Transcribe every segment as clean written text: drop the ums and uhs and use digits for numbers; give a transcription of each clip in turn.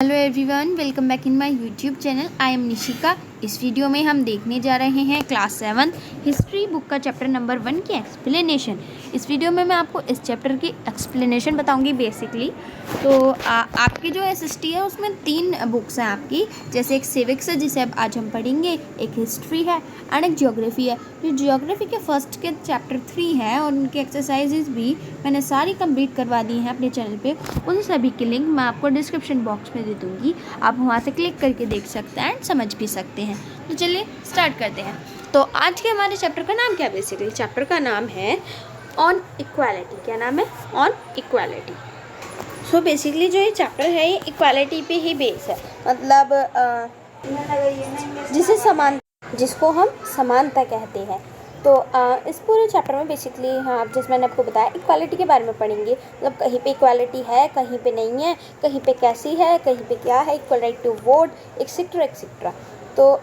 Hello everyone, welcome back in my YouTube channel. I am Nishika. इस video में हम देखने जा रहे हैं क्लास 7 हिस्ट्री बुक का चैप्टर नंबर 1 की एक्सप्लेनेशन। इस वीडियो में मैं आपको इस चैप्टर की एक्सप्लेनेशन बताऊंगी बेसिकली। तो आपकी जो एसएसटी है उसमें 3 बुक्स हैं आपकी, जैसे एक सिविक्स है जिसे अब आज हम पढ़ेंगे, एक हिस्ट्री है एंड एक ज्योग्राफी है। जो ज्योग्राफी के फर्स्ट के चैप्टर 3 है और उनकी एक्सरसाइजेज भी मैंने सारी कंप्लीट करवा दी हैं अपने चैनल पे। उन सभी की लिंक मैं आपको डिस्क्रिप्शन बॉक्स में दे दूँगी, आप वहाँ से क्लिक करके देख सकते हैं एंड समझ भी सकते हैं। तो चलिए स्टार्ट करते हैं। तो आज के हमारे चैप्टर का नाम क्या, बेसिकली चैप्टर का नाम है ऑन इक्वालिटी। क्या नाम है? On equality. सो बेसिकली जो ये चैप्टर है ये इक्वालिटी पे ही बेस है, मतलब जिसको हम समानता कहते हैं। तो इस पूरे चैप्टर में बेसिकली जैसे मैंने आपको बताया इक्वालिटी के बारे में पढ़ेंगे। मतलब कहीं पे इक्वालिटी है, कहीं पे नहीं है, कहीं पे कैसी है, कहीं पे क्या है, equal right to vote, etcetera etcetera. तो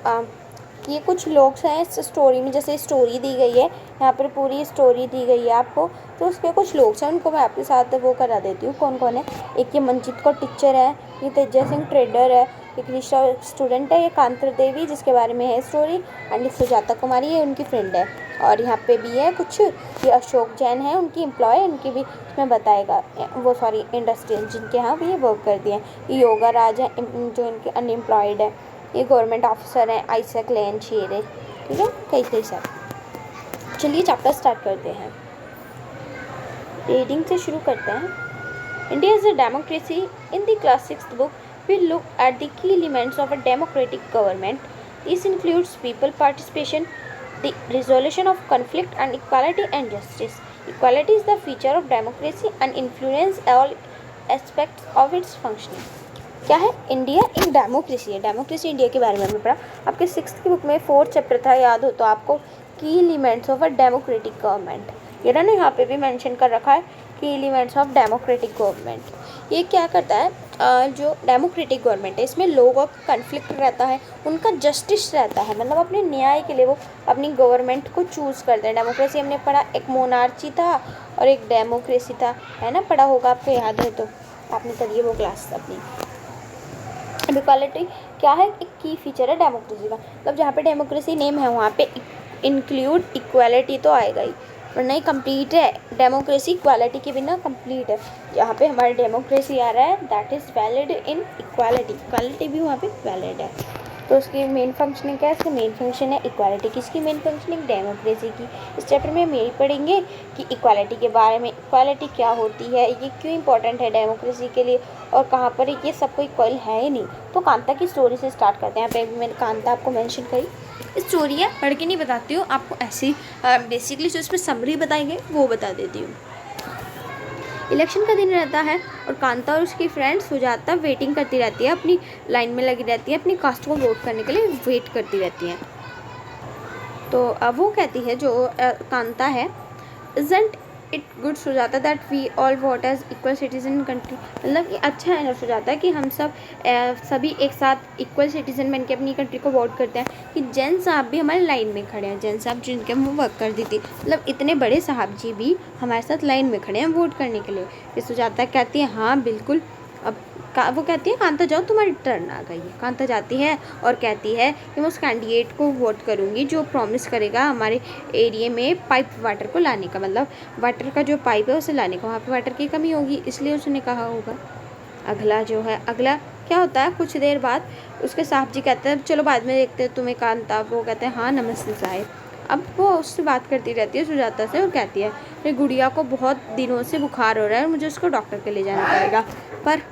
ये कुछ लोग हैं इस स्टोरी में, जैसे स्टोरी दी गई है यहाँ पर, पूरी स्टोरी दी गई है आपको। तो उसके कुछ लोग हैं, उनको मैं आपके साथ वो करा देती हूँ कौन कौन है। एक ये मंजीत कौर टीचर है, ये तेजा सिंह ट्रेडर है, एक ऋषा स्टूडेंट है, ये कांतर देवी जिसके बारे में है स्टोरी, एंड सुजाता कुमारी ये उनकी फ्रेंड है। और यहाँ पे भी है कुछ, ये अशोक जैन है उनकी एम्प्लॉय, उनकी भी इसमें बताएगा इंडस्ट्रियल जिनके यहाँ भी ये वर्क करती हैं। ये योगा राज है जो इनके अनएम्प्लॉयड है। ये गवर्नमेंट ऑफिसर हैं आइजैक लेन शेर है, ठीक है, कई सारे। चलिए चैप्टर स्टार्ट करते हैं, रीडिंग से शुरू करते हैं। India is a democracy. In the class 6th book we look at the key elements of a democratic government. This includes people participation, the resolution of conflict, and equality and justice. Equality is the feature of democracy and influence all aspects of its functioning. क्या है? India एक democracy है। Democracy India के बारे में हमने पढ़ा। आपके 6th की बुक में 4th चैप्टर था, याद हो तो आपको, की elements of a democratic government. ये ना यहाँ पे भी मेंशन कर रखा है की एलिमेंट्स ऑफ डेमोक्रेटिक गवर्नमेंट। ये क्या करता है, जो डेमोक्रेटिक गवर्नमेंट है इसमें लोगों का कन्फ्लिक्ट रहता है, उनका जस्टिस रहता है, मतलब अपने न्याय के लिए वो अपनी गवर्नमेंट को चूज़ करते हैं। डेमोक्रेसी हमने पढ़ा, एक मोनार्ची था और एक डेमोक्रेसी था, है ना, पढ़ा होगा आपको, याद है तो आपने करिए वो क्लास अपनी। इक्वालिटी क्या है? एक की फीचर है डेमोक्रेसी का, मतलब जहाँ पे डेमोक्रेसी नेम है वहाँ पे इंक्लूड इक्वालिटी तो आएगा ही, वरना ही कंप्लीट है। डेमोक्रेसी इक्वालिटी के बिना कंप्लीट है। यहाँ पे हमारा डेमोक्रेसी आ रहा है, that is valid in equality, equality भी वहाँ पे वैलिड है। तो उसकी मेन फंक्शनिंग क्या है? इसकी मेन फंक्शन है इक्वालिटी। किसकी मेन फंक्शनिंग? डेमोक्रेसी की। इस चैप्टर में हम यही पढ़ेंगे कि इक्वालिटी के बारे में, इक्वालिटी क्या होती है, ये क्यों इंपॉर्टेंट है डेमोक्रेसी के लिए, और कहाँ पर ये सब कोई इक्वल है ही नहीं। तो कांता की स्टोरी से स्टार्ट करते हैं। यहाँ पे मैंने कांता आपको मेंशन करी, स्टोरी है, पढ़ के नहीं बताती हूँ आपको, ऐसी बेसिकली जो इसमें समरी बताई गई वो बता देती हूँ। इलेक्शन का दिन रहता है और कांता और उसकी फ्रेंड सुजाता वेटिंग करती रहती है, अपनी लाइन में लगी रहती है, अपनी कास्ट को वोट करने के लिए वेट करती रहती हैं। तो अब वो कहती है, जो कांता है, isn't it good Sujata that we all vote as equal citizen in country. मतलब ये अच्छा है ना सुजाता कि हम सभी एक साथ इक्वल सिटीजन बन के अपनी कंट्री को वोट करते हैं, कि जैन साहब भी हमारे लाइन में खड़े हैं, जैन साहब जिनके हम वर्क कर दी थी, मतलब इतने बड़े साहब जी भी हमारे साथ लाइन में खड़े हैं वोट करने के लिए। ये सुजाता कहती है हाँ बिल्कुल। अब वो कहती है कांता जाओ तुम्हारी टर्न आ गई है। कांता जाती है और कहती है कि मैं उस कैंडिडेट को वोट करूँगी जो प्रॉमिस करेगा हमारे एरिया में पाइप वाटर को लाने का, मतलब वाटर का जो पाइप है उसे लाने का, वहाँ पे वाटर की कमी होगी इसलिए उसने कहा होगा। अगला क्या होता है, कुछ देर बाद उसके साहब जी कहते हैं चलो बाद में देखते हैं तुम्हें कांता। वो कहते हैं हाँ नमस्ते साहिब। अब वो उससे बात करती रहती है सुजाता से और कहती है मेरी गुड़िया को बहुत दिनों से बुखार हो रहा है और मुझे उसको डॉक्टर के ले जाना पड़ेगा, पर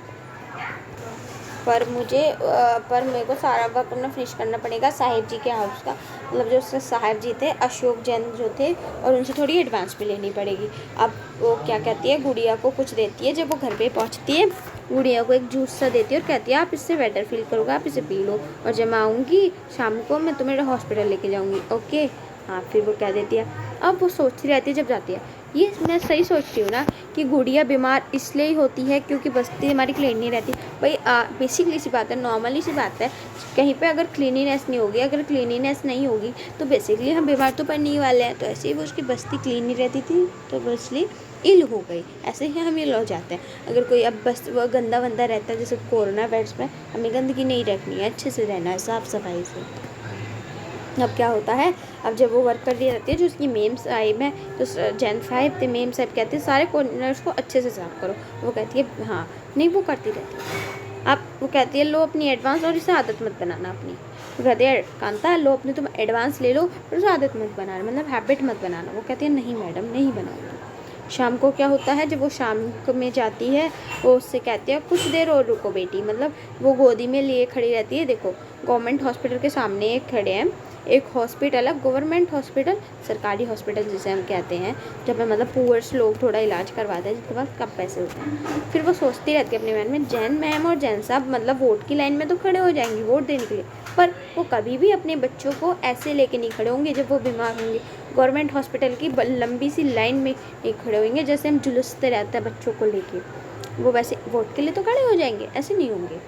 मेरे को सारा वर्क अपना फिनिश करना पड़ेगा साहिब जी के हाउस का, मतलब जो उसके साहिब जी थे अशोक जैन जो थे, और उनसे थोड़ी एडवांस भी लेनी पड़ेगी। अब वो क्या कहती है, गुड़िया को कुछ देती है। जब वो घर पे पहुंचती है गुड़िया को एक जूस सा देती है और कहती है आप इससे बेटर फील करोगे, आप इसे पी लो, और जब मैं आऊँगी शाम को मैं तुम्हें हॉस्पिटल लेके जाऊँगी, ओके। हाँ, फिर वो कह देती है। अब वो सोचती रहती है जब जाती है, ये मैं सही सोचती हूँ ना कि गुड़िया बीमार इसलिए ही होती है क्योंकि बस्ती हमारी क्लीन नहीं रहती। भाई बेसिकली सी बात है, नॉर्मली सी बात है, कहीं पे अगर क्लीनिनेस नहीं होगी, अगर क्लीनिनेस नहीं होगी तो बेसिकली हम बीमार तो पड़ने ही वाले हैं। तो ऐसे ही वो उसकी बस्ती क्लीन नहीं रहती थी, तो इसलिए इल हो गई, ऐसे ही हम इल हो जाते हैं। अगर कोई अब बस वो गंदा वंदा रहता है, जैसे कोरोना वायरस में हमें गंदगी नहीं रखनी है, अच्छे से रहना है साफ़ सफाई से। अब क्या होता है, अब जब वो वर्क कर रही रहती है, जो उसकी मेम साहिब है, जो जैन साहिब थे, मेम साहिब कहते हैं सारे कॉर्नर्स को अच्छे से साफ़ करो। वो कहती है हाँ, नहीं वो करती रहती है। अब वो कहती है लो अपनी एडवांस, और इसे आदत मत बनाना अपनी। वो कहती है कांता लो अपनी तुम एडवांस ले लो, और उसे आदत मत बनाना, मतलब हैबिट मत बनाना। वो कहती है नहीं मैडम, नहीं बनाऊँगी। शाम को क्या होता है, जब वो शाम में जाती है, वो उससे कहती है कुछ देर और रुको बेटी, मतलब वो गोदी में लिए खड़ी रहती है। देखो गवर्नमेंट हॉस्पिटल के सामने एक खड़े हैं, एक हॉस्पिटल है गवर्नमेंट हॉस्पिटल, सरकारी हॉस्पिटल जिसे हम कहते हैं, जब में मतलब पुअर्स लोग थोड़ा इलाज करवाते हैं जिनके पास कम पैसे होते हैं। फिर वो सोचती रहती है अपने मन में, जैन मैम और जैन साहब मतलब वोट की लाइन में तो खड़े हो जाएंगी वोट देने के लिए, पर वो कभी भी अपने बच्चों को ऐसे लेके नहीं खड़े होंगे जब वो बीमार होंगे। गवर्नमेंट हॉस्पिटल की लंबी सी लाइन में नहीं खड़े होंगे, जैसे हम जुलूसते रहते हैं बच्चों को लेके, वो वैसे वोट के लिए तो खड़े हो जाएंगे, ऐसे नहीं होंगे।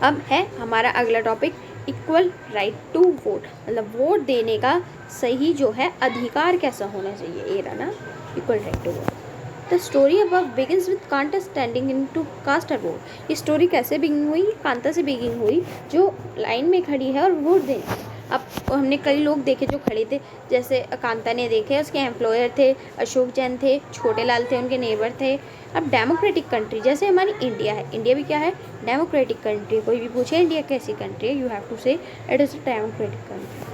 अब है हमारा अगला topic, equal right to vote, मतलब वोट देने का सही जो है अधिकार कैसा होना चाहिए, ये रहा ना equal right to vote. The story above begins with Kanta standing in to cast her vote. ये स्टोरी कैसे बिगिन हुई, कांता से बिगिन हुई जो लाइन में खड़ी है और वोट देने। अब हमने कई लोग देखे जो खड़े थे, जैसे कांता ने देखे, उसके एम्प्लॉयर थे, अशोक जैन थे, छोटे लाल थे, उनके नेबर थे। अब डेमोक्रेटिक कंट्री जैसे हमारी इंडिया है, इंडिया भी क्या है, डेमोक्रेटिक कंट्री। कोई भी पूछे इंडिया कैसी कंट्री है, यू हैव टू से it is a democratic country.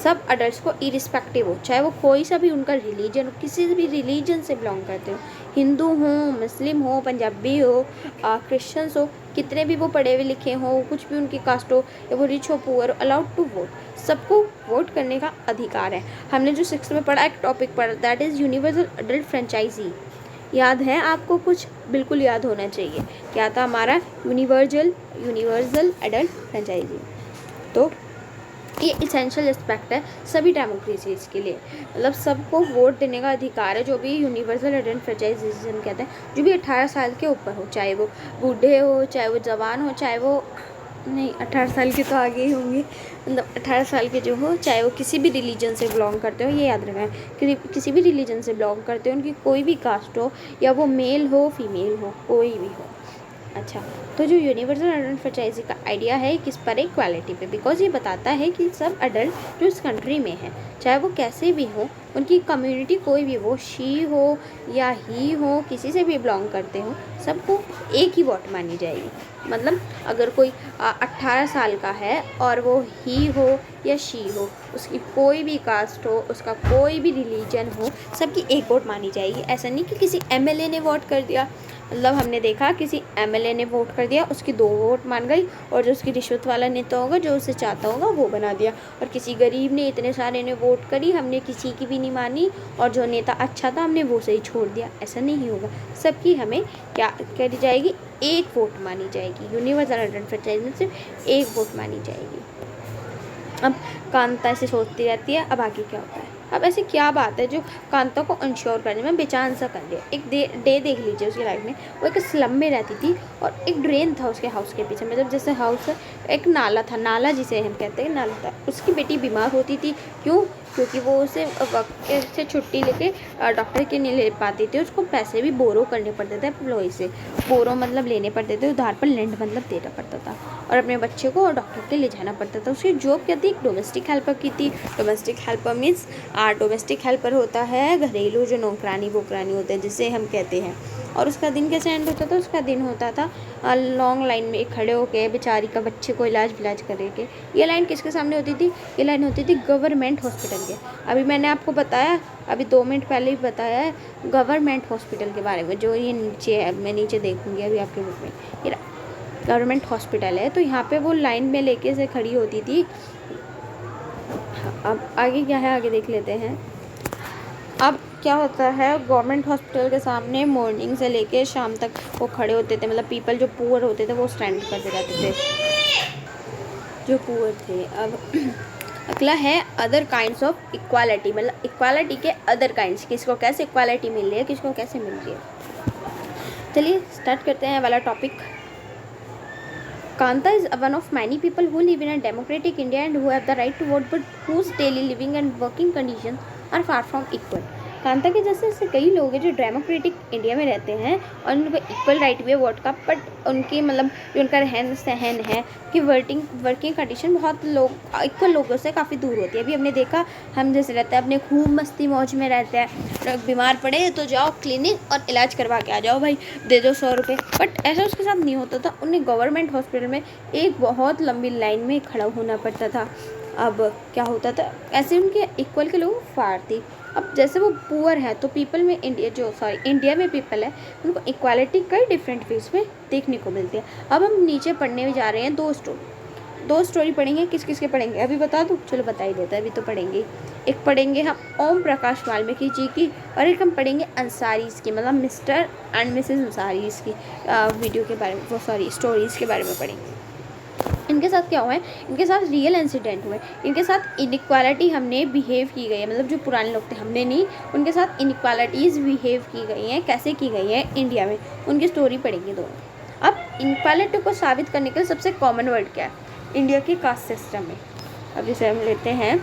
सब अडल्ट को इरिस्पेक्टिव हो, चाहे वो कोई सा भी उनका रिलीजन हो, किसी भी रिलीजन से बिलोंग करते हो, हिंदू हो, मुस्लिम हो, पंजाबी हो, क्रिश्चियंस हो, कितने भी वो पढ़े हुए लिखे हो, कुछ भी उनकी कास्ट हो, या वो रिच हो पुअर, अलाउड टू वोट, सबको वोट करने का अधिकार है। हमने जो 6th में पढ़ा एक टॉपिक पढ़ा, that is universal adult franchise. याद है आपको, कुछ बिल्कुल याद होना चाहिए, क्या था हमारा यूनिवर्सल एडल्ट फ्रेंचाइजी। तो ये इसेंशियल एस्पेक्ट है सभी डेमोक्रेसीज के लिए, मतलब सबको वोट देने का अधिकार है। जो भी यूनिवर्सल एडल्ट फ्रेंचाइजी हम कहते हैं, जो भी 18 साल के ऊपर हो, चाहे वो बूढ़े हो, चाहे वो जवान हो, चाहे वो नहीं 18 साल के तो आगे ही होंगे, मतलब 18 साल के जो हो, चाहे वो किसी भी रिलीजन से बिलोंग करते हो, ये याद रखना है, किसी भी रिलीजन से बिलोंग करते हो, उनकी कोई भी कास्ट हो, या वो मेल हो फीमेल हो, कोई भी हो। अच्छा, तो जो यूनिवर्सल एडल्ट फ्रेंचाइजी का आइडिया है किस पर, इक्वालिटी पे, बिकॉज ये बताता है कि सब अडल्ट जो इस कंट्री में है, चाहे वो कैसे भी हो, उनकी कम्युनिटी कोई भी हो, शी हो या ही हो, किसी से भी बिलोंग करते हो, सबको एक ही वोट मानी जाएगी। मतलब अगर कोई 18 साल का है और वो ही हो या शी हो, उसकी कोई भी कास्ट हो, उसका कोई भी रिलीजन हो, सबकी एक वोट मानी जाएगी। ऐसा नहीं कि किसी एमएलए ने वोट कर दिया, मतलब हमने देखा किसी एमएलए ने वोट कर दिया, उसकी 2 वोट मान गई, और जो उसकी रिश्वत वाला नेता होगा, जो उसे चाहता होगा, वो बना दिया। और किसी गरीब ने, इतने सारे ने वोट करी, हमने किसी की भी नहीं मानी, और जो नेता अच्छा था हमने वो से ही छोड़ दिया, ऐसा नहीं होगा। सबकी हमें क्या करी जाएगी, एक वोट मानी जाएगी। यूनिवर्सल एडल्ट फ्रेंचाइजी में सिर्फ एक वोट मानी जाएगी। अब कांता ऐसे सोचती रहती है, अब आगे क्या होता है। अब ऐसी क्या बात है जो कांता को इंश्योर करने में बेचान सा कर दिया। एक डे देख लीजिए उसकी लाइफ में, वो एक स्लम में रहती थी, और एक ड्रेन था उसके हाउस के पीछे, मतलब जैसे हाउस एक नाला था, नाला जिसे हम कहते हैं नाला था। उसकी बेटी बीमार होती थी, क्योंकि वो उसे वक्त से छुट्टी लेके डॉक्टर के नहीं ले पाती थी, उसको पैसे भी बोरो करने पड़ते थे एम्प्लॉय से। बोरो मतलब लेने पड़ते थे उधार पर, लेंड मतलब देना पड़ता था, और अपने बच्चे को डॉक्टर के ले जाना पड़ता था। उसकी जॉब क्या थी, एक डोमेस्टिक हेल्पर की थी। Domestic helper means domestic helper होता है घरेलू जो नौकरानी वोकरानी होते हैं जिसे हम कहते हैं। और उसका दिन कैसे एंड होता था, उसका दिन होता था लॉन्ग लाइन में खड़े होके बेचारी का बच्चे को इलाज करे के। ये लाइन किसके सामने होती थी, ये लाइन होती थी गवर्नमेंट हॉस्पिटल के। अभी मैंने आपको बताया, अभी 2 मिनट पहले ही बताया है गवर्नमेंट हॉस्पिटल के बारे में, जो ये नीचे है, मैं नीचे देखूँगी अभी आपके बुक में, ये गवर्नमेंट हॉस्पिटल है। तो यहाँ पे वो लाइन में लेके से खड़ी होती थी। अब आगे क्या है, आगे देख लेते हैं। अब क्या होता है, गवर्नमेंट हॉस्पिटल के सामने मॉर्निंग से लेके शाम तक वो खड़े होते थे, मतलब पीपल जो पुअर होते थे वो स्टैंड करते रहते थे, जो पुअर थे। अब अगला है अदर काइंड्स ऑफ इक्वालिटी, मतलब इक्वालिटी के अदर काइंड्स, किसको कैसे इक्वालिटी मिल रही है, किसको कैसे मिल रही है। चलिए स्टार्ट करते हैं वाला topic. Kanta is one of many people who live in a democratic India and who have the right to vote, but whose daily living and working conditions are far from equal. Kanta के जैसे ऐसे कई लोग हैं जो democratic India में रहते हैं और उनको इक्वल राइट भी है वोट का, बट उनकी मतलब जो उनका रहन सहन है कि वर्किंग कंडीशन बहुत लोग इक्वल लोगों से काफ़ी दूर होती है। अभी हमने देखा, हम जैसे रहते हैं अपने खूब मस्ती मौज में रहते हैं, बीमार पड़े तो जाओ क्लिनिक और इलाज करवा के आ जाओ भाई, दे दो 100 रुपये, बट ऐसा उसके साथ नहीं होता था। उन्हें गवर्नमेंट हॉस्पिटल में एक बहुत लंबी लाइन में खड़ा होना पड़ता था। अब क्या होता था, ऐसे उनके इक्वल के लोग फाड़ थी। अब जैसे वो पुअर है तो पीपल में इंडिया में पीपल है, उनको इक्वालिटी कई डिफरेंट वेज में देखने को मिलती है। अब हम नीचे पढ़ने में जा रहे हैं, दो स्टोरी पढ़ेंगे। किस किस के पढ़ेंगे अभी बता दूँ? चलो बता ही देता है, अभी तो पढ़ेंगे। एक पढ़ेंगे हम ओम प्रकाश वाल्मीकि जी की, और एक हम पढ़ेंगे अंसारीज की, मतलब मिस्टर एंड मिसेस अंसारीज की वीडियो के बारे में, स्टोरीज़ के बारे में पढ़ेंगे। इनके साथ क्या हुआ है, इनके साथ रियल इंसिडेंट हुए, इनके साथ इनइक्वालिटी हमने बिहेव की गई है, मतलब जो पुराने लोग थे, हमने नहीं, उनके साथ इनइक्वालिटीज़ बिहेव की गई हैं, कैसे की गई हैं इंडिया में, उनकी स्टोरी पढ़ेंगे दोनों। अब इनइक्वालिटी को साबित करने के लिए सबसे कॉमन वर्ड क्या है इंडिया के कास्ट सिस्टम में? अब जैसे हम लेते हैं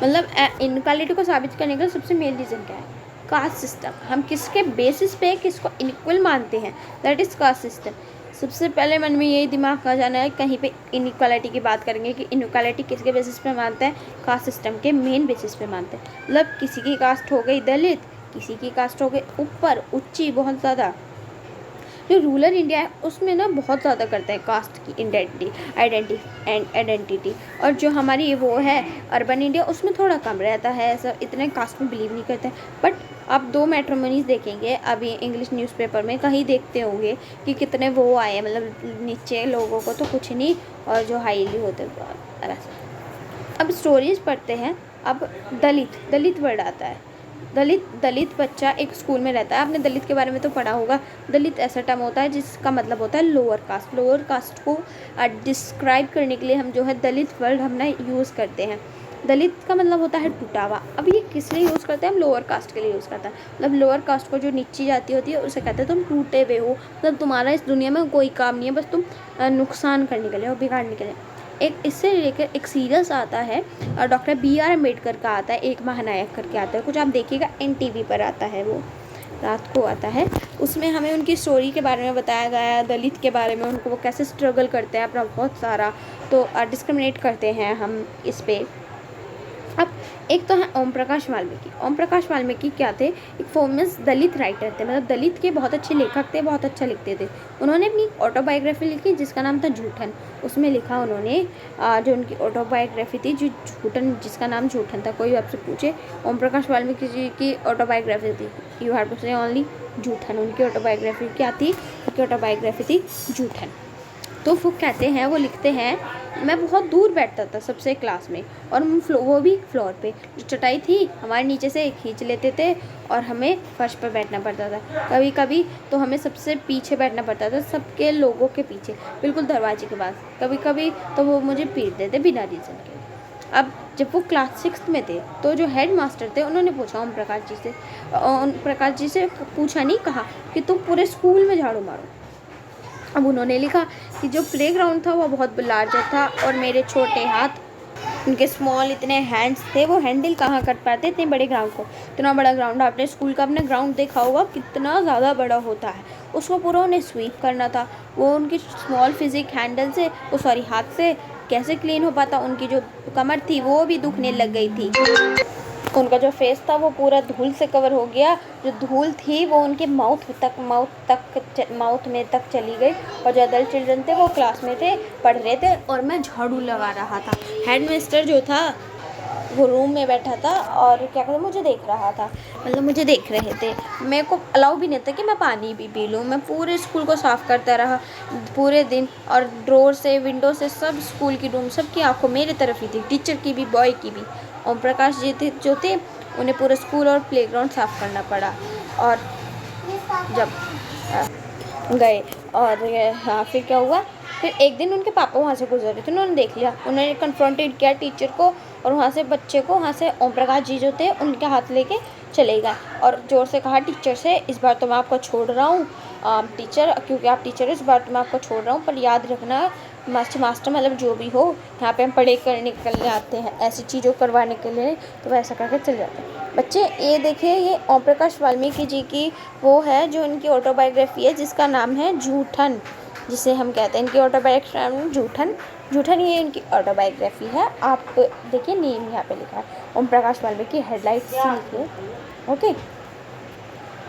मतलब इनइक्वालिटी को साबित करने का सबसे मेन रीज़न क्या है? Caste system. हम किसके बेसिस पे किसको इनइक्वल मानते हैं, दैट इज़ कास्ट सिस्टम। सबसे पहले मन में यही दिमाग का जाना है, कहीं पे इनइक्वालिटी की बात करेंगे कि इनइक्वालिटी किसके बेसिस पे मानते हैं? कास्ट सिस्टम के मेन बेसिस पे मानते हैं। मतलब किसी की कास्ट हो गई दलित, किसी की कास्ट हो गई ऊपर ऊंची बहुत ज़्यादा। जो रूरल इंडिया है उसमें ना बहुत ज़्यादा करते हैं कास्ट की आइडेंटिटी, और जो हमारी वो है अर्बन इंडिया उसमें थोड़ा कम रहता है, ऐसा इतने कास्ट में बिलीव नहीं करते हैं। बट आप 2 मैट्रिमोनीज देखेंगे अभी इंग्लिश न्यूज़पेपर में, कहीं देखते होंगे कि कितने वो आए हैं, मतलब नीचे लोगों को तो कुछ नहीं, और जो हाईली होते हैं वैसा। अब स्टोरीज पढ़ते हैं। अब दलित वर्ड आता है। दलित बच्चा एक स्कूल में रहता है, आपने दलित के बारे में तो पढ़ा होगा। दलित ऐसा टर्म होता है जिसका मतलब होता है लोअर कास्ट को डिस्क्राइब करने के लिए हम जो है दलित वर्ड हमने यूज़ करते हैं। दलित का मतलब होता है टूटा हुआ। अब ये किस लिए यूज़ करते हैं? हम लोअर कास्ट के लिए यूज़ करते हैं, मतलब लोअर कास्ट को जो नीची जाति होती है उसे कहते हैं तुम टूटे हुए हो, मतलब तुम्हारा इस दुनिया में कोई काम नहीं है, बस तुम नुकसान करने के लिए और बिगाड़ने के लिए। एक इससे लेकर एक सीरियल्स आता है और डॉक्टर BR अम्बेडकर का आता है, एक महानायक करके आता है, कुछ आप देखिएगा NTV पर आता है, वो रात को आता है। उसमें हमें उनकी स्टोरी के बारे में बताया गया है, दलित के बारे में, उनको वो कैसे स्ट्रगल करते हैं अपना बहुत सारा, तो डिस्क्रिमिनेट करते हैं हम इस पर। अब एक तो है ओम प्रकाश वाल्मीकि क्या थे? एक फेमस दलित राइटर थे, मतलब दलित के बहुत अच्छे लेखक थे, बहुत अच्छा लिखते थे। उन्होंने अपनी ऑटोबायोग्राफी लिखी जिसका नाम था जूठन। उसमें लिखा उन्होंने जो उनकी ऑटोबायोग्राफी थी जो जूठन, जिसका नाम जूठन था। कोई आपसे पूछे ओम प्रकाश वाल्मीकि जी की ऑटोबायोग्राफी थी, यू हैव टू से ओनली जूठन। उनकी ऑटोबायोग्राफी क्या थी? उनकी ऑटोबायोग्राफी थी जूठन। तो वो कहते हैं, वो लिखते हैं, मैं बहुत दूर बैठता था सबसे क्लास में, और हम वो भी फ्लोर पे, जो चटाई थी हमारे नीचे से खींच लेते थे और हमें फर्श पर बैठना पड़ता था। कभी कभी तो हमें सबसे पीछे बैठना पड़ता था, सबके लोगों के पीछे, बिल्कुल दरवाजे के पास। कभी कभी तो वो मुझे पीट देते बिना रीज़न के। अब जब वो क्लास 6 में थे तो जो हेड मास्टर थे उन्होंने पूछा ओम प्रकाश जी से पूछा नहीं, कहा कि तुम पूरे स्कूल में झाड़ू मारो। अब उन्होंने लिखा कि जो प्लेग्राउंड था वो बहुत लार्जर था और मेरे छोटे हाथ, उनके स्मॉल इतने हैंड्स थे, वो हैंडल कहाँ कर पाते इतने बड़े ग्राउंड को। इतना बड़ा ग्राउंड, आपने स्कूल का अपना ग्राउंड देखा होगा कितना ज़्यादा बड़ा होता है, उसको पूरा उन्हें स्वीप करना था। वो उनकी स्मॉल फिजिक हैंडल से हाथ से कैसे क्लीन हो पाता? उनकी जो कमर थी वो भी दुखने लग गई थी, उनका जो फेस था वो पूरा धूल से कवर हो गया, जो धूल थी वो उनके माउथ में तक चली गई। और जो अदल्ट चिल्ड्रन थे वो क्लास में थे, पढ़ रहे थे, और मैं झाड़ू लगा रहा था। हेड मास्टर जो था वो रूम में बैठा था और क्या कहते मुझे देख रहा था, मतलब मुझे देख रहे थे। मेरे को अलाउ भी नहीं था कि मैं पानी भी पी लूँ। मैं पूरे स्कूल को साफ़ करता रहा पूरे दिन, और ड्रोर से, विंडो से, सब स्कूल की रूम, सबकी आंखों मेरी तरफ ही थी, टीचर की भी, बॉय की भी। ओम प्रकाश जी थे जो थे, उन्हें पूरा स्कूल और प्लेग्राउंड साफ़ करना पड़ा। और जब गए और हाँ, फिर क्या हुआ, फिर एक दिन उनके पापा वहाँ से गुजर रहे थे, उन्होंने देख लिया, उन्होंने कन्फ्रंटेड किया टीचर को, और वहाँ से बच्चे को, वहाँ से ओम प्रकाश जी जो थे उनके हाथ लेके चले गए और ज़ोर से कहा टीचर से, इस बार तो मैं आपको छोड़ रहा हूँ टीचर, क्योंकि आप टीचर, इस बार तो मैं आपको छोड़ रहा हूँ, पर याद रखना मास्टर मतलब जो भी हो, यहाँ पे हम पढ़े करने के लिए आते हैं, ऐसी चीज़ों करवाने के लिए, तो वैसा करके चले जाते हैं। बच्चे ये देखिए, ये ओम प्रकाश वाल्मीकि जी की वो है जो इनकी ऑटोबायोग्राफी है, जिसका नाम है जूठन, जिसे हम कहते हैं इनकी ऑटोबायोग्राफी नाम जूठन। जूठन ये इनकी ऑटोबायोग्राफी है। आप देखिए नेम यहाँ पे लिखा है ओम प्रकाश वाल्मीकि, हेडलाइट से लिखिए। ओके,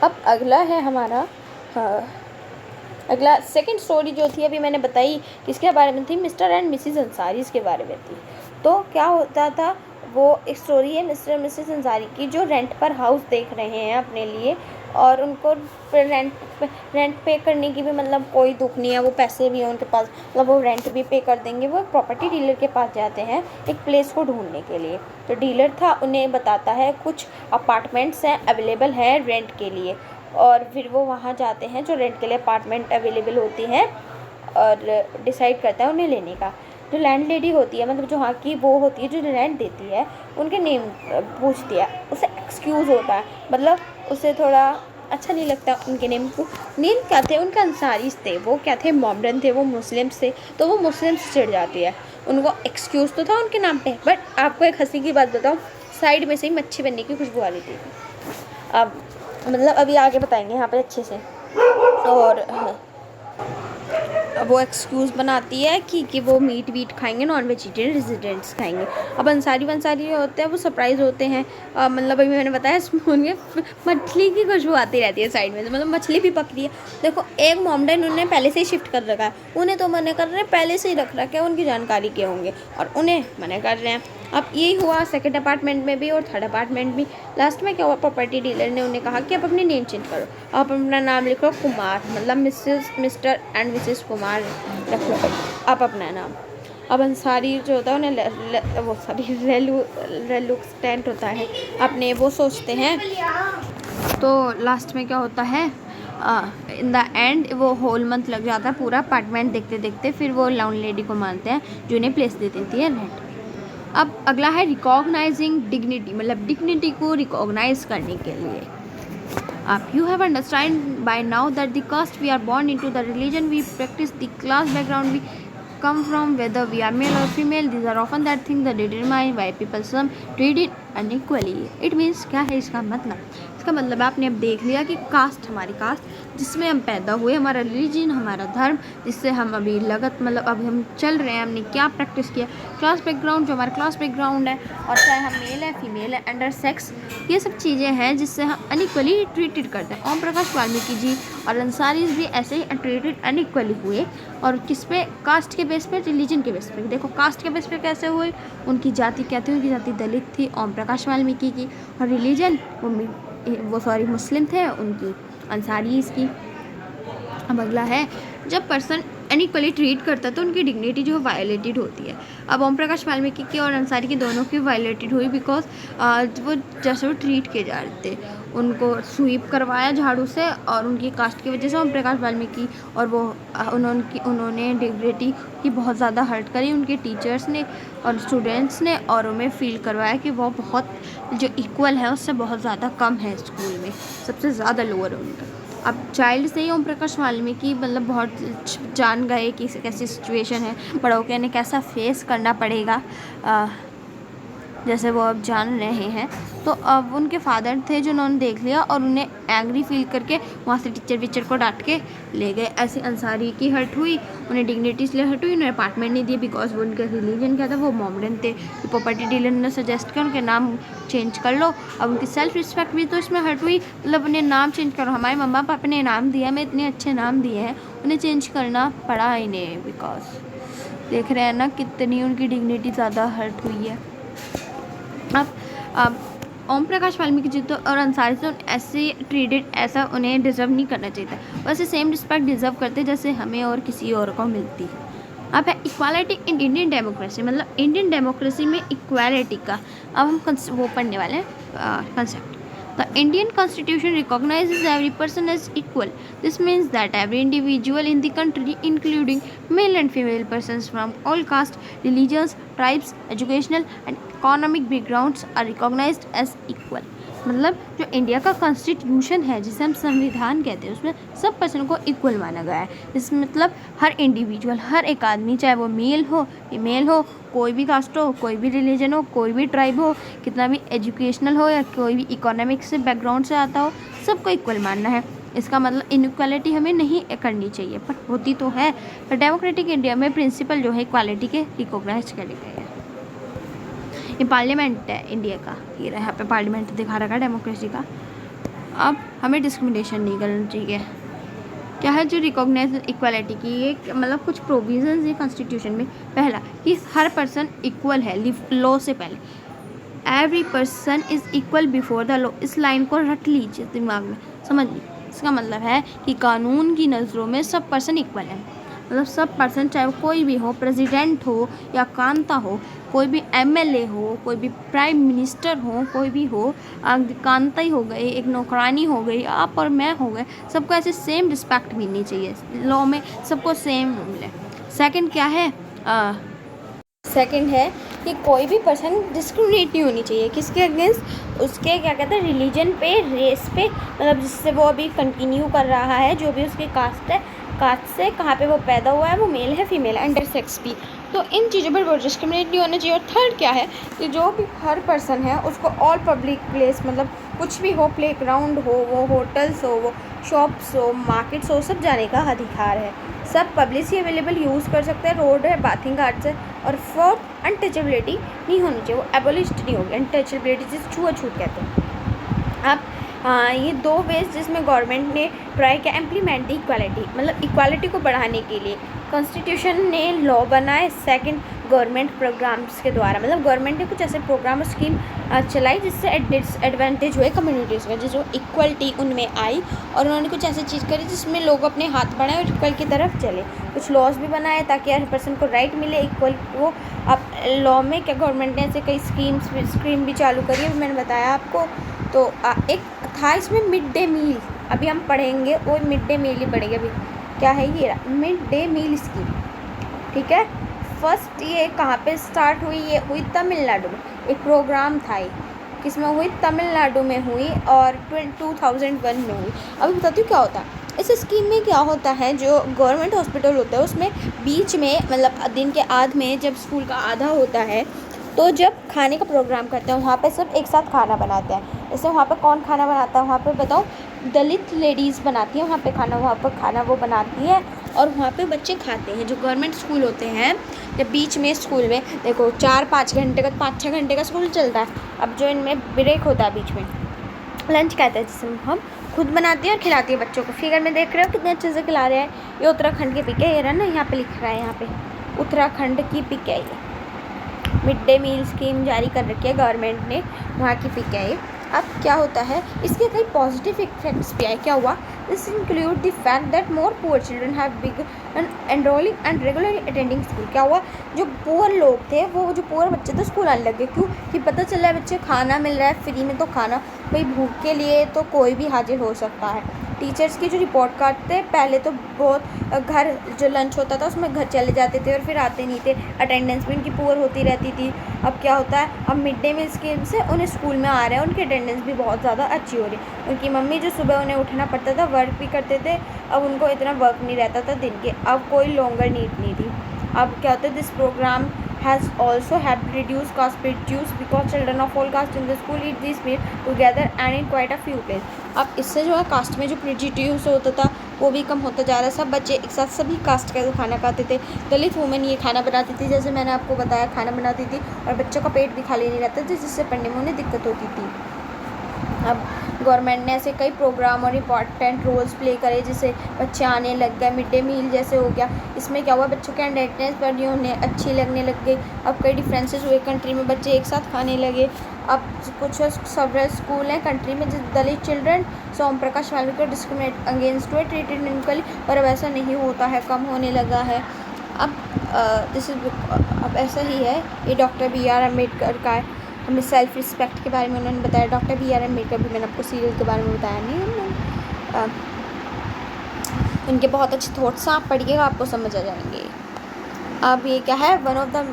अब अगला है हमारा, अगला सेकंड स्टोरी जो थी अभी मैंने बताई, किसके बारे में थी, मिस्टर एंड मिसिस अंसारी इसके बारे में थी। तो क्या होता था, वो एक स्टोरी है मिस्टर और मिसिस अंसारी की, जो रेंट पर हाउस देख रहे हैं अपने लिए, और उनको रेंट पे करने की भी मतलब कोई दुख नहीं है, वो पैसे भी हैं उनके पास, मतलब वो रेंट भी पे कर देंगे। वो प्रॉपर्टी डीलर के पास जाते हैं एक प्लेस को ढूंढने के लिए। जो डीलर था उन्हें बताता है कुछ अपार्टमेंट्स हैं अवेलेबल हैं रेंट के लिए, और फिर वो वहाँ जाते हैं जो रेंट के लिए अपार्टमेंट अवेलेबल होती हैं, और डिसाइड करता है उन्हें लेने का। जो लैंड लेडी होती है, मतलब जो वहाँ की वो होती है जो रेंट देती है, उनके नेम पूछती है, उसे एक्सक्यूज़ होता है, मतलब उसे थोड़ा अच्छा नहीं लगता उनके नेम को। नेम क्या थे उनके, अंसारीज थे, वो क्या थे, मोमडन थे, वो मुस्लिम्स थे, तो वो मुस्लिम से चिढ़ जाती है। उनको एक्सक्यूज़ तो था उनके नाम पे, बट आपको एक हंसी की बात बताऊँ, साइड में से ही मच्छी बनने की खुशबू आ रही थी। अब मतलब अभी आगे बताएंगे यहाँ पे अच्छे से। और वो एक्सक्यूज़ बनाती है कि वो मीट वीट खाएंगे, नॉन वेजिटेरियन रेजिडेंट्स खाएंगे। अब अंसारी होते हैं, वो सरप्राइज़ होते हैं। मतलब अभी मैंने बताया स्पून में मछली की खुशबू आती रहती है साइड में, मतलब मछली भी पक रही है। देखो एक मोमडन उन्हें पहले से ही शिफ्ट कर रखा है, उन्हें तो मना कर रहे हैं, पहले से ही रख रखा है, उनकी जानकारी के होंगे, और उन्हें मना कर रहे हैं। अब यही हुआ सेकंड अपार्टमेंट में भी और थर्ड अपार्टमेंट भी। लास्ट में क्या हुआ, प्रॉपर्टी डीलर ने उन्हें कहा कि आप अपनी नेम चेंज करो, आप अपना नाम लिखो कुमार, मतलब मिस्टर एंड मिसेस कुमार रख लो आप अपना नाम। अब अंसारी जो होता है उन्हें वो सॉरी रेलुक्टेंट होता है अपने, वो सोचते हैं। तो लास्ट में क्या होता है, इन द एंड वो होल मंथ लग जाता है पूरा अपार्टमेंट देखते देखते, फिर वो लैंड लेडी को मानते हैं जो उन्हें प्लेस दे देती है रेंट। अब अगला है रिकॉग्नाइजिंग डिग्निटी, मतलब डिग्निटी को रिकॉग्नाइज करने के लिए। आप you have understand by now that the caste we are born into, the religion we practice, the class background we come from, whether we are male or female, these are often that things that determine why people some treat it unequally. It means क्या है इसका मतलब, इसका मतलब आपने अब देख लिया कि कास्ट, हमारी कास्ट जिसमें हम पैदा हुए, हमारा रिलीजन, हमारा धर्म, जिससे हम अभी मतलब अभी हम चल रहे हैं, हमने क्या प्रैक्टिस किया, क्लास बैकग्राउंड जो हमारा क्लास बैकग्राउंड है, और चाहे हम मेल है फीमेल है अंडर सेक्स, ये सब चीज़ें हैं जिससे हम अनइक्वली ट्रीटेड करते हैं। ओम प्रकाश वाल्मीकि जी और अंसारीज भी ऐसे ही ट्रीटेड अनइक्वली हुए, और किस पे, कास्ट के बेस पे, रिलीजन के बेस पे। देखो कास्ट के बेस पे कैसे हुए, उनकी जाति क्या थी, उनकी जाति दलित थी ओम प्रकाश वाल्मीकि की, और रिलीजन वो मुस्लिम थे, उनकी अंसारीज की। अब अगला है, जब पर्सन अनइक्वली ट्रीट करता है तो उनकी डिग्निटी जो वायलेटेड होती है। अब ओम प्रकाश वाल्मीकि की और अंसारी की दोनों की वायलेटेड हुई, बिकॉज वो जैसे वो ट्रीट किए जा रहे थे, उनको स्वीप करवाया झाड़ू से, और उनकी कास्ट की वजह से ओम प्रकाश वाल्मीकि और वो उन्होंने डिग्निटी की बहुत ज़्यादा हर्ट करी, उनके टीचर्स ने और स्टूडेंट्स ने, और उन्हें फील करवाया कि वो बहुत जो इक्वल है उससे बहुत ज़्यादा कम है, स्कूल में सबसे ज़्यादा लोअर है उनका। अब चाइल्ड से ही ओम प्रकाश वाल्मीकि मतलब बहुत जान गए कि कैसी सिचुएशन है, बड़ा होकर इन्हें कैसा फेस करना पड़ेगा, जैसे वो अब जान रहे हैं। तो अब उनके फादर थे जो उन्होंने देख लिया और उन्हें एंग्री फील करके वहाँ से टीचर को डांट के ले गए। ऐसे अंसारी की हर्ट हुई, उन्हें डिग्निटी इसलिए हर्ट हुई, उन्हें अपार्टमेंट नहीं दिए बिकॉज वो उनका रिलीजन क्या था, वो मोमडन थे। तो प्रॉपर्टी डीलर ने सजेस्ट किया उनके नाम चेंज कर लो। अब उनकी सेल्फ रिस्पेक्ट भी तो इसमें हर्ट हुई, मतलब उन्हें नाम चेंज करो, हमारे मम्मा पापा ने नाम दिया, हमें इतने अच्छे नाम दिए हैं, उन्हें चेंज करना पड़ा इन्हें, बिकॉज देख रहे हैं ना कितनी उनकी डिग्निटी ज़्यादा हर्ट हुई है। अब ओम प्रकाश वाल्मीकि जी तो और अंसारी तो ऐसे ट्रीटेड, ऐसा उन्हें डिज़र्व नहीं करना चाहिए था, वैसे सेम रिस्पेक्ट डिज़र्व करते जैसे हमें और किसी और को मिलती है। अब है इक्वालिटी इन इंडियन डेमोक्रेसी, मतलब इंडियन डेमोक्रेसी में इक्वालिटी का अब हम वो पढ़ने वाले हैं concept. The Indian Constitution recognizes every person as equal. This means that every individual in the country, including male and female persons from all castes, religions, tribes, educational and economic backgrounds, are recognized as equal. मतलब जो India का constitution है, जिसे हम संविधान कहते हैं, उसमें सब पर्सन को इक्वल माना गया है। इसमें मतलब हर इंडिविजुअल, हर एक आदमी, चाहे वो मेल हो फीमेल हो, कोई भी कास्ट हो, कोई भी रिलीजन हो, कोई भी ट्राइब हो, कितना भी एजुकेशनल हो या कोई भी इकोनॉमिक से बैकग्राउंड से आता हो, सबको इक्वल मानना है। इसका मतलब इनइक्वालिटी हमें नहीं करनी चाहिए, पर होती तो है। पर डेमोक्रेटिक इंडिया में प्रिंसिपल जो है इक्वालिटी के रिकॉग्नाइज करे गए हैं। ये पार्लियामेंट है इंडिया का, ये रहा यहाँ पे पार्लियामेंट दिखा रखा है डेमोक्रेसी का। अब हमें डिस्क्रिमिनेशन नहीं करना चाहिए। क्या है जो रिकॉग्नाइज इक्वालिटी की, ये मतलब कुछ प्रोविजंस है कॉन्स्टिट्यूशन में। पहला कि हर पर्सन इक्वल है लॉ से पहले, every person is equal before the law. इस लाइन को रट लीजिए दिमाग में, समझ लीजिए। इसका मतलब है कि कानून की नज़रों में सब पर्सन इक्वल है। मतलब सब पर्सन, चाहे वो कोई भी हो, प्रेसिडेंट हो या कांता हो, कोई भी एमएलए हो, कोई भी प्राइम मिनिस्टर हो, कोई भी हो, कांता ही हो गई, एक नौकरानी हो गई, आप और मैं हो गए, सबको ऐसे सेम रिस्पेक्ट मिलनी चाहिए लॉ में, सबको सेम मिले। सेकंड क्या है, सेकंड है कि कोई भी पर्सन डिस्क्रिमिनेट नहीं होनी चाहिए। किसके अगेंस्ट? उसके क्या कहते हैं, रिलीजन पे, रेस पे, मतलब जिससे वो अभी कंटिन्यू कर रहा है, जो भी उसकी कास्ट है, कास्ट से कहाँ पे वो पैदा हुआ है, वो मेल है फीमेल है, अंडर सेक्स भी, तो इन चीज़ों पर वो डिस्क्रिमिनेट नहीं होना चाहिए। और थर्ड क्या है कि जो भी हर पर्सन है उसको ऑल पब्लिक प्लेस, मतलब कुछ भी हो, प्ले ग्राउंड हो, वो होटल्स हो, वो शॉप्स हो, मार्केट्स हो, सब जाने का अधिकार है। सब पब्लिकली अवेलेबल यूज़ कर सकते हैं, रोड है, बाथिंग घाट्स है। और फोर्थ, अनटचेबिलिटी नहीं होनी चाहिए, वो एबोलिश्ड नहीं होगी। अनटचेबिलिटी जिसे छुआछूत कहते हैं। अब ये दो वेज जिसमें गवर्नमेंट ने ट्राई किया इम्प्लीमेंट दी इक्वालिटी, मतलब इक्वालिटी को बढ़ाने के लिए कॉन्स्टिट्यूशन ने लॉ बनाए। सेकंड, गवर्नमेंट प्रोग्राम्स के द्वारा, मतलब गवर्नमेंट ने कुछ ऐसे प्रोग्राम और स्कीम चलाई जिससे एडवांटेज हुए कम्युनिटीज़ में, जिसमें इक्वलिटी उनमें आई। और उन्होंने कुछ ऐसी चीज़ करी जिसमें लोग अपने हाथ बढ़ाएं और इक्वल की तरफ चले। कुछ लॉज भी बनाए ताकि हर पर्सन को राइट मिले इक्वल वो। अब लॉ में क्या गवर्नमेंट ने ऐसे कई स्कीम भी चालू करी है, मैंने बताया आपको। तो एक था इसमें मिड डे मील, अभी हम पढ़ेंगे वो मिड डे मील ही पढ़ेंगे। अभी क्या है ये मिड डे मील स्कीम, ठीक है। फर्स्ट ये कहाँ पे स्टार्ट हुई? ये हुई तमिलनाडु में, एक प्रोग्राम था ये, किसमें हुई? तमिलनाडु में हुई और 2001 में हुई। अभी बताती हूँ क्या होता है इस स्कीम में। क्या होता है, जो गवर्नमेंट हॉस्पिटल होता है उसमें बीच में, मतलब दिन के आध में, जब स्कूल का आधा होता है, तो जब खाने का प्रोग्राम करते हैं वहाँ पे सब एक साथ खाना बनाते हैं। जैसे वहाँ पे कौन खाना बनाता है? वहाँ पे बताओ, दलित लेडीज़ बनाती हैं वहाँ पे खाना। वहाँ पर खाना वो बनाती है और वहाँ पे बच्चे खाते हैं। जो गवर्नमेंट स्कूल होते हैं, जब बीच में स्कूल में देखो 4-5 घंटे का, 5-6 घंटे का स्कूल चलता है। अब जो इनमें ब्रेक होता है बीच में, लंच कहते हैं, जिसमें हम खुद बनाती हैं और खिलाती है बच्चों को। फिगर में देख रहे हो कितने अच्छे से खिला रहे हैं। ये उत्तराखंड की पिक है, ये रहा ना, यहाँ पे लिख रहा है, यहाँ पे उत्तराखंड की पिक है। ये मिड डे मील स्कीम जारी कर रखी है गवर्नमेंट ने, वहाँ की पिक है ये। अब क्या होता है, इसके कई पॉजिटिव इफेक्ट्स भी आए। क्या हुआ? This include the fact that more poor children have begun enrolling and regularly attending school. क्या हुआ? जो पुअर लोग थे, वो जो पुअर बच्चे थे स्कूल आने लगे। क्यों? कि पता चला है बच्चे खाना मिल रहा है फ्री में, तो खाना, भाई भूख के लिए तो कोई भी हाजिर हो सकता है। टीचर्स की जो रिपोर्ट कार्ड थे, पहले तो बहुत घर जो लंच होता था उसमें घर चले जाते थे और फिर आते नहीं थे, अटेंडेंस भी उनकी पुअर होती रहती थी। अब क्या होता है, अब मिड डे मील स्कीम से उन्हें स्कूल में आ रहे हैं, उनकी अटेंडेंस भी बहुत ज़्यादा अच्छी हो रही है। उनकी मम्मी जो सुबह उन्हें उठना पड़ता था, वर्क भी करते थे, अब उनको इतना वर्क नहीं रहता था दिन के, अब कोई लॉन्गर नीड नहीं थी। अब क्या होता है, this programme has also helped reduce caste prejudice because children of all caste in the school eat this meal together and in quite a few places. अब इससे जो है कास्ट में जो प्रेजुडिस होता था वो भी कम होता जा रहा है। सब बच्चे एक साथ सभी कास्ट का खाना खाते थे। दलित वुमेन ये खाना बनाती थी, जैसे मैंने आपको बताया, खाना बनाती थी और बच्चों का पेट भी खाली नहीं रहता था, जिससे पढ़ने में उन्हें दिक्कत होती थी। अब गवर्नमेंट ने ऐसे कई प्रोग्राम और इम्पॉर्टेंट रोल्स प्ले करे, जिससे बच्चे आने लग गए। मिड डे मील जैसे हो गया, इसमें क्या हुआ, बच्चों के अटेंडेंस बढ़ी, उन्हें अच्छी लगने लग गई। अब कई डिफरेंसेस हुए कंट्री में, बच्चे एक साथ खाने लगे। अब कुछ सेवरल स्कूल हैं कंट्री में, जिस दलित चिल्ड्रन सोम प्रकाश वाल्मीकि डिस्क्रिमिनेट अगेंस्ट हुए, ट्रीटेड इनकली, पर अब ऐसा नहीं होता है, कम होने लगा है। अब अब ऐसा ही है। ये डॉक्टर BR अम्बेडकर का है। हमें सेल्फ रिस्पेक्ट के बारे में उन्होंने बताया। डॉक्टर BR अम्बेडकर भी मैंने आपको सीरियल के बारे में बताया नहीं, उनके बहुत अच्छे थॉट्स आप पढ़िएगा, आपको समझ आ जाएंगे। अब ये क्या है, वन ऑफ द,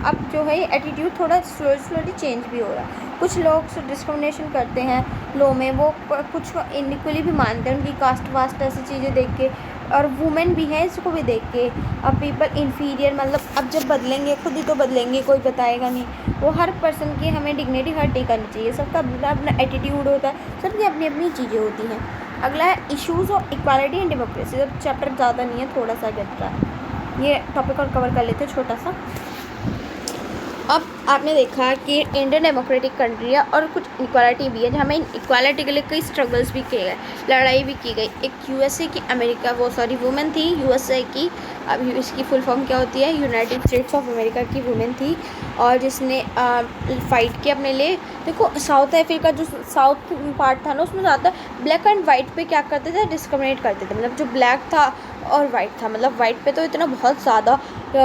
अब जो है एटीट्यूड थोड़ा स्लोली चेंज भी हो रहा है। कुछ लोग डिस्क्रिमिनेशन करते हैं लो में, वो कुछ इनइक्वली भी मानते हैं उनकी कास्ट वास्ट ऐसी चीज़ें देख के, और वुमेन भी है इसको भी देख के। अब पीपल इन्फीरियर, मतलब अब जब बदलेंगे खुद ही तो बदलेंगे, कोई बताएगा नहीं। वो हर पर्सन की हमें डिग्निटी हर्ट नहीं करनी चाहिए, सबका अपना अपना एटीट्यूड होता है, सबकी अपनी अपनी चीज़ें होती हैं। अगला है issues of equality and democracy. जब चैप्टर ज़्यादा नहीं है, थोड़ा सा गट रहा है, ये टॉपिक और कवर कर लेते हैं छोटा सा। अब आपने देखा कि इंडियन डेमोक्रेटिक कंट्री है और कुछ इक्वालिटी भी है, जहाँ में इक्वालिटी के लिए कई स्ट्रगल्स भी किए गए, लड़ाई भी की गई। एक यूएसए की वुमेन थी यूएसए की, अब इसकी फुल फॉर्म क्या होती है, यूनाइटेड स्टेट्स ऑफ अमेरिका की वुमेन थी, और जिसने फाइट किया अपने लिए। देखो साउथ अफ्रीका जो साउथ पार्ट था ना, उसमें ज़्यादा ब्लैक एंड वाइट पे क्या करते थे, डिस्क्रिमिनेट करते थे। मतलब जो ब्लैक था और वाइट था, मतलब वाइट पे तो इतना बहुत ज़्यादा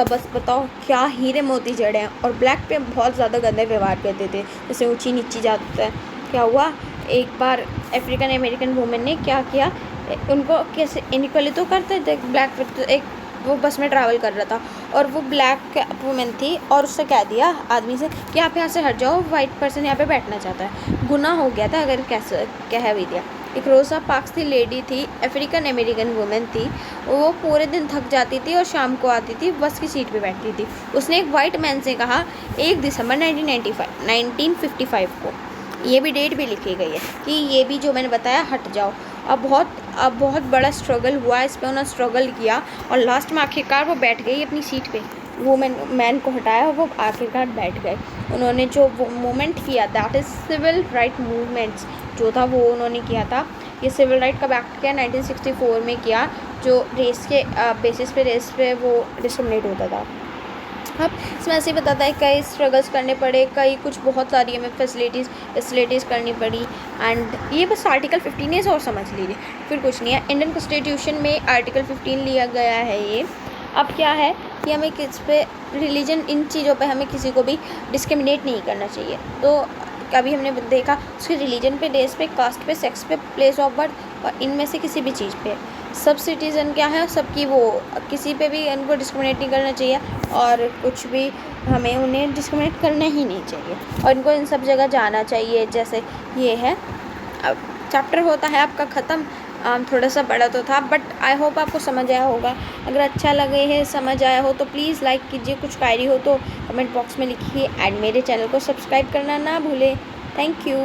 बस बताओ क्या हीरे मोती जड़े हैं, और ब्लैक पे बहुत ज़्यादा गंदे व्यवहार करते थे, जैसे ऊंची नीची जाती है। क्या हुआ, एक बार अफ्रीकन अमेरिकन वुमेन ने क्या किया, उनको कैसे इनइक्वली तो करते थे, ब्लैक पे तो एक वो बस में ट्रैवल कर रहा था और वो ब्लैक वुमेन थी, और उससे कह दिया आदमी से कि आप यहाँ से हट जाओ, वाइट पर्सन यहाँ पे बैठना चाहता है। गुनाह हो गया था अगर कैसे कह भी दिया। एक रोज़ा पार्क्स की लेडी थी, अफ्रीकन अमेरिकन वुमेन थी, वो पूरे दिन थक जाती थी और शाम को आती थी, बस की सीट पे बैठती थी। उसने एक वाइट मैन से कहा 1 दिसंबर 1955 को, ये भी डेट भी लिखी गई है कि ये भी जो मैंने बताया हट जाओ। अब बहुत बड़ा स्ट्रगल हुआ इस पर, उन्होंने स्ट्रगल किया और लास्ट में आखिरकार वो बैठ गई अपनी सीट पे। वो मैन को हटाया, वो आखिरकार बैठ गए। उन्होंने जो वो मूवमेंट किया, that is civil right movements जो था वो उन्होंने किया था। ये सिविल राइट कब एक्ट किया, 1964 में किया, जो रेस के बेसिस पे वो डिस्क्रिमिनेट होता था। अब इसमें ऐसे ही बताता है कई स्ट्रगल्स करने पड़े, कई कुछ बहुत सारी हमें फैसिलिटीज़ करनी पड़ी, एंड ये बस आर्टिकल 15 है और समझ लीजिए, फिर कुछ नहीं है। इंडियन कॉन्स्टिट्यूशन में आर्टिकल 15 लिया गया है ये। अब क्या है कि हमें किस पे रिलीजन, इन चीज़ों पे हमें किसी को भी डिस्क्रिमिनेट नहीं करना चाहिए। तो अभी हमने देखा उसके रिलीजन पे, रेस पे, कास्ट पे, सेक्स पे, प्लेस ऑफ बर्थ, और इनमें से किसी भी चीज़ पे सब सिटीज़न क्या है, सबकी वो किसी पे भी उनको डिस्क्रिमिनेट नहीं करना चाहिए, और कुछ भी हमें उन्हें डिस्क्रिमिनेट करना ही नहीं चाहिए, और इनको इन सब जगह जाना चाहिए। जैसे ये है, अब चैप्टर होता है आपका ख़त्म। थोड़ा सा बड़ा तो था, बट आई होप आपको समझ आया होगा। अगर अच्छा लगे है, समझ आया हो तो प्लीज़ लाइक कीजिए, कुछ क्वेरी हो तो कमेंट बॉक्स में लिखिए, एंड मेरे चैनल को सब्सक्राइब करना ना भूलें। Thank you.